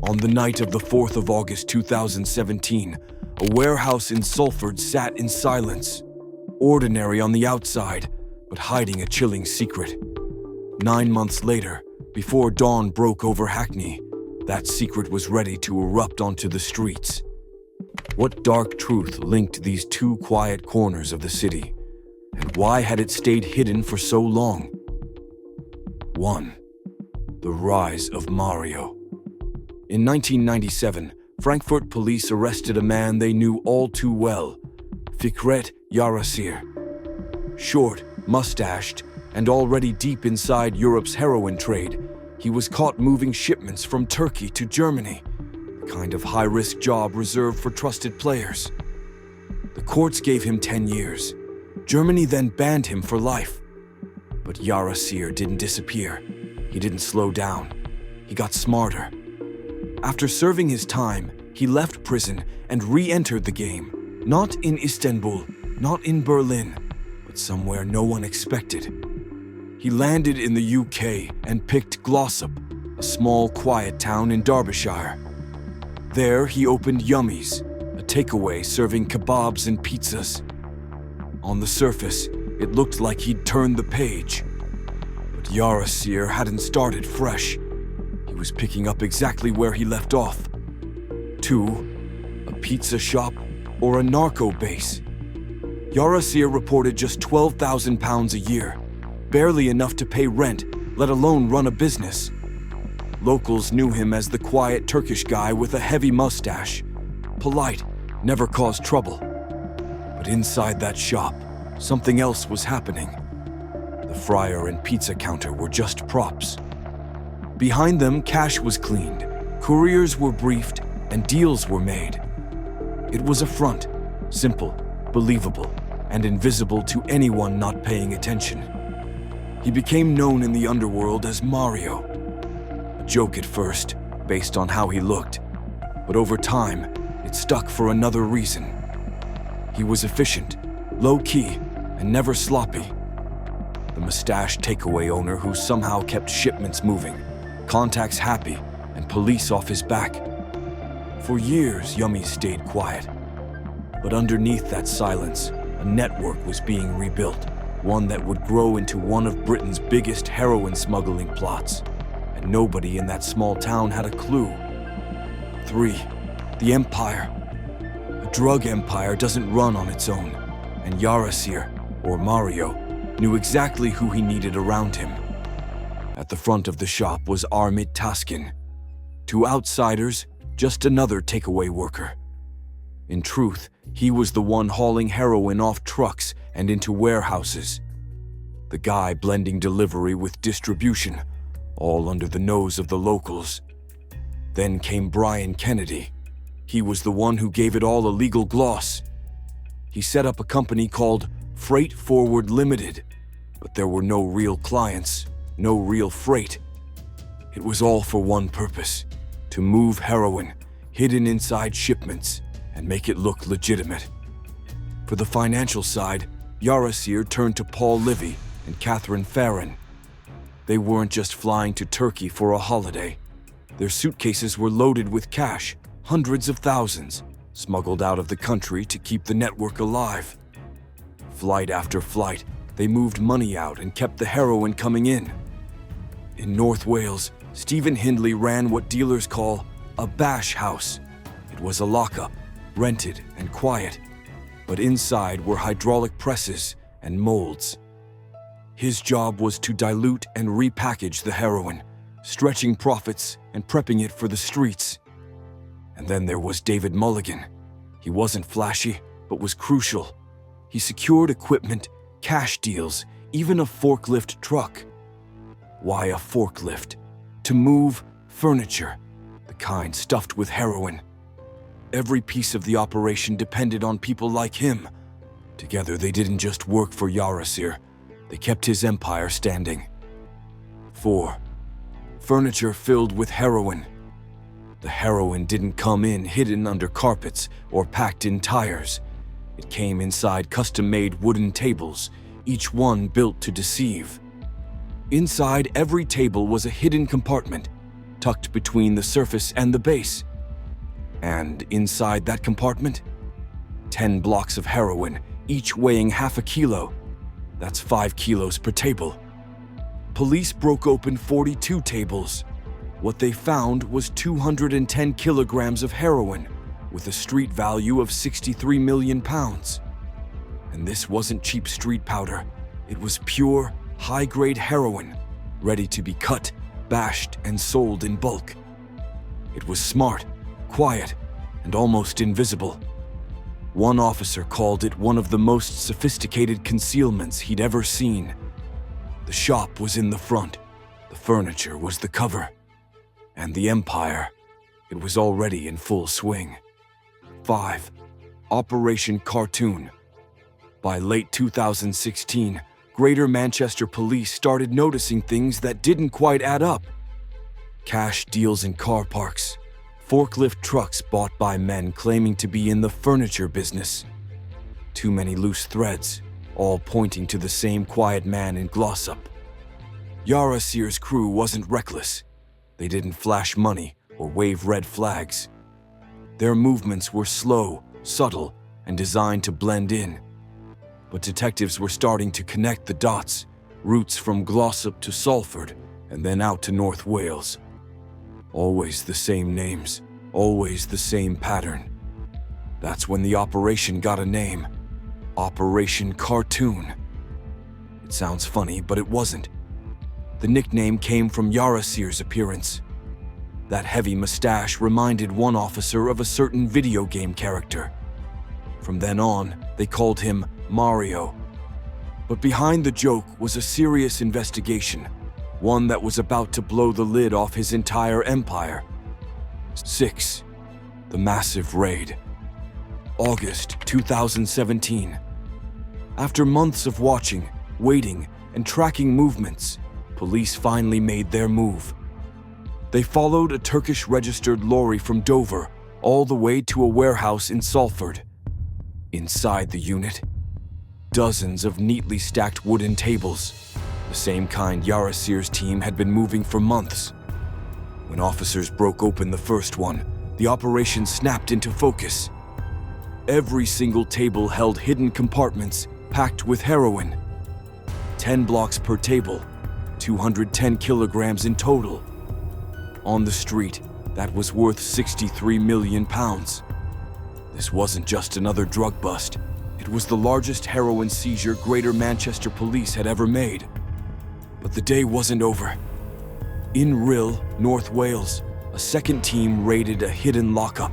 On the night of the 4th of August 2017, a warehouse in Sulford sat in silence, ordinary on the outside, but hiding a chilling secret. 9 months later, before dawn broke over Hackney, that secret was ready to erupt onto the streets. What dark truth linked these two quiet corners of the city, and why had it stayed hidden for so long? 1. The rise of Mario. In 1997, Frankfurt police arrested a man they knew all too well, secret.Nine. Short, mustached, and already deep inside Europe's heroin trade, he was caught moving shipments from Turkey to Germany, the kind of high-risk job reserved for trusted players. The courts gave him 10 years. Germany then banned him for life. But Yarasir didn't disappear. He didn't slow down. He got smarter. After serving his time, he left prison and re-entered the game. Not in Istanbul, not in Berlin, but somewhere no one expected. He landed in the UK and picked Glossop, a small, quiet town in Derbyshire. There, he opened Yummy's, a takeaway serving kebabs and pizzas. On the surface, it looked like he'd turned the page. But Yarasir hadn't started fresh. He was picking up exactly where he left off. 2. A pizza shop or a narco base. Yarasir reported just £12,000 a year, barely enough to pay rent, let alone run a business. Locals knew him as the quiet Turkish guy with a heavy mustache. Polite, never caused trouble. But inside that shop, something else was happening. The fryer and pizza counter were just props. Behind them, cash was cleaned, couriers were briefed, and deals were made. It was a front, simple, believable, and invisible to anyone not paying attention. He became known in the underworld as Mario. A joke at first, based on how he looked, but over time, it stuck for another reason. He was efficient, low-key, and never sloppy. The mustached takeaway owner who somehow kept shipments moving, contacts happy, and police off his back. For years, Yummy stayed quiet. But underneath that silence, a network was being rebuilt, one that would grow into one of Britain's biggest heroin smuggling plots. And nobody in that small town had a clue. 3. The Empire. A drug empire doesn't run on its own, and Yarasir, or Mario, knew exactly who he needed around him. At the front of the shop was Armit Taskin. To outsiders, just another takeaway worker. In truth, he was the one hauling heroin off trucks and into warehouses. The guy blending delivery with distribution, all under the nose of the locals. Then came Brian Kennedy. He was the one who gave it all a legal gloss. He set up a company called Freight Forward Limited, but there were no real clients, no real freight. It was all for one purpose: to move heroin, hidden inside shipments, and make it look legitimate. For the financial side, Yarasir turned to Paul Livy and Catherine Farron. They weren't just flying to Turkey for a holiday. Their suitcases were loaded with cash, hundreds of thousands, smuggled out of the country to keep the network alive. Flight after flight, they moved money out and kept the heroin coming in. In North Wales, Stephen Hindley ran what dealers call a bash house. It was a lockup, rented and quiet, but inside were hydraulic presses and molds. His job was to dilute and repackage the heroin, stretching profits and prepping it for the streets. And then there was David Mulligan. He wasn't flashy, but was crucial. He secured equipment, cash deals, even a forklift truck. Why a forklift? To move furniture, the kind stuffed with heroin. Every piece of the operation depended on people like him. Together, they didn't just work for Yarasir, they kept his empire standing. 4. Furniture filled with heroin. The heroin didn't come in hidden under carpets or packed in tires. It came inside custom-made wooden tables, each one built to deceive. Inside every table was a hidden compartment, tucked between the surface and the base. And inside that compartment, 10 blocks of heroin, each weighing half a kilo. That's 5 kilos per table. Police broke open 42 tables. What they found was 210 kilograms of heroin, with a street value of 63 million pounds. And this wasn't cheap street powder. It was pure, high-grade heroin, ready to be cut, bashed, and sold in bulk. It was smart, quiet, and almost invisible. One officer called it one of the most sophisticated concealments he'd ever seen. The shop was in the front, the furniture was the cover, and the empire, it was already in full swing. 5. Operation Cartoon. By late 2016, Greater Manchester Police started noticing things that didn't quite add up. Cash deals in car parks, forklift trucks bought by men claiming to be in the furniture business. Too many loose threads, all pointing to the same quiet man in Glossop. Yara Sear's crew wasn't reckless. They didn't flash money or wave red flags. Their movements were slow, subtle, and designed to blend in. But detectives were starting to connect the dots, routes from Glossop to Sulford, and then out to North Wales. Always the same names, always the same pattern. That's when the operation got a name. Operation Cartoon. It sounds funny, but it wasn't. The nickname came from Yara Sear's appearance. That heavy mustache reminded one officer of a certain video game character. From then on, they called him Mario. But behind the joke was a serious investigation, one that was about to blow the lid off his entire empire. 6. The Massive Raid. August 2017. After months of watching, waiting, and tracking movements, police finally made their move. They followed a Turkish-registered lorry from Dover all the way to a warehouse in Sulford. Inside the unit, dozens of neatly stacked wooden tables, the same kind Yara Sear's team had been moving for months. When officers broke open the first one, the operation snapped into focus. Every single table held hidden compartments packed with heroin. 10 blocks per table, 210 kilograms in total. On the street, that was worth 63 million pounds. This wasn't just another drug bust. It was the largest heroin seizure Greater Manchester Police had ever made. But the day wasn't over. In Rhyl, North Wales, a second team raided a hidden lockup.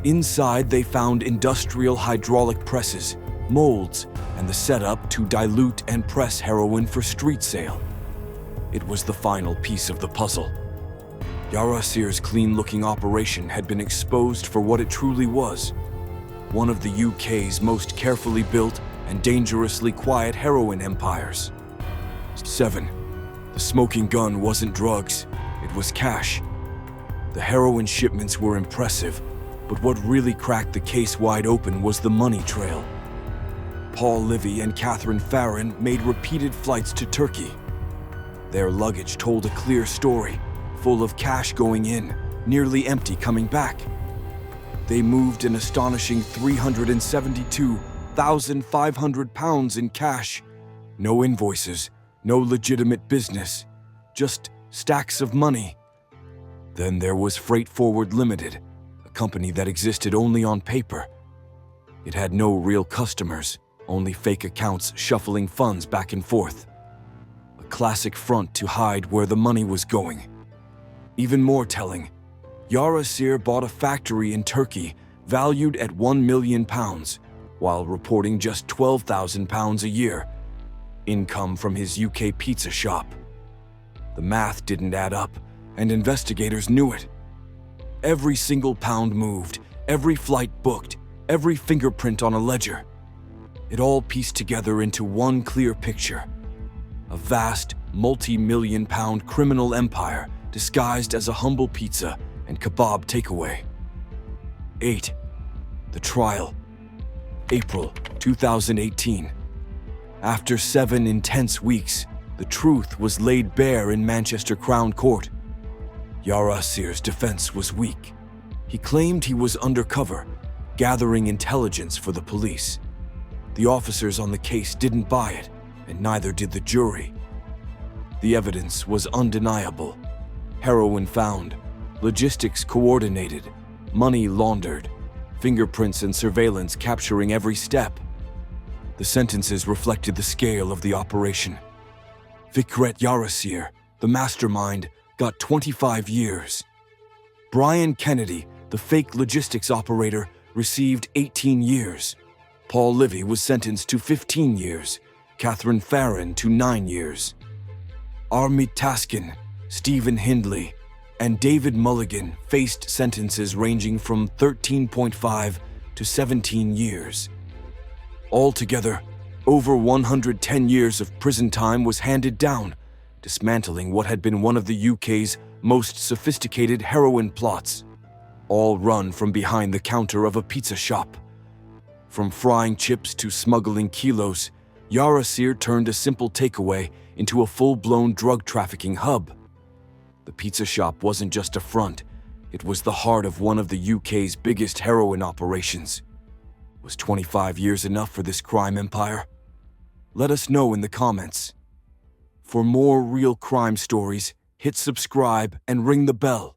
Inside, they found industrial hydraulic presses, molds, and the setup to dilute and press heroin for street sale. It was the final piece of the puzzle. Yara Sear's clean-looking operation had been exposed for what it truly was, one of the UK's most carefully built and dangerously quiet heroin empires. 7. The smoking gun wasn't drugs, it was cash. The heroin shipments were impressive, but what really cracked the case wide open was the money trail. Paul Livy and Catherine Farron made repeated flights to Turkey. Their luggage told a clear story, full of cash going in, nearly empty coming back. They moved an astonishing 372,500 pounds in cash. No invoices, no legitimate business, just stacks of money. Then there was Freight Forward Limited, a company that existed only on paper. It had no real customers, only fake accounts shuffling funds back and forth. A classic front to hide where the money was going. Even more telling, Yara Sear bought a factory in Turkey valued at £1 million, while reporting just £12,000 a year, income from his UK pizza shop. The math didn't add up, and investigators knew it. Every single pound moved, every flight booked, every fingerprint on a ledger. It all pieced together into one clear picture. A vast, multi-million-pound criminal empire disguised as a humble pizza and kebab takeaway. 8. The trial. April 2018. After 7 intense weeks, the truth was laid bare in Manchester Crown Court. Yarasir's defense was weak. He claimed he was undercover, gathering intelligence for the police. The officers on the case didn't buy it, and neither did the jury. The evidence was undeniable. Heroin found, logistics coordinated, money laundered, fingerprints and surveillance capturing every step. The sentences reflected the scale of the operation. Fikret Yarasir, the mastermind, got 25 years. Brian Kennedy, the fake logistics operator, received 18 years. Paul Livy was sentenced to 15 years, Catherine Farron to 9 years. Armit Taskin, Stephen Hindley, and David Mulligan faced sentences ranging from 13.5 to 17 years. Altogether, over 110 years of prison time was handed down, dismantling what had been one of the UK's most sophisticated heroin plots, all run from behind the counter of a pizza shop. From frying chips to smuggling kilos, Yarasir turned a simple takeaway into a full-blown drug trafficking hub. The pizza shop wasn't just a front, it was the heart of one of the UK's biggest heroin operations. Was 25 years enough for this crime empire? Let us know in the comments. For more real crime stories, hit subscribe and ring the bell.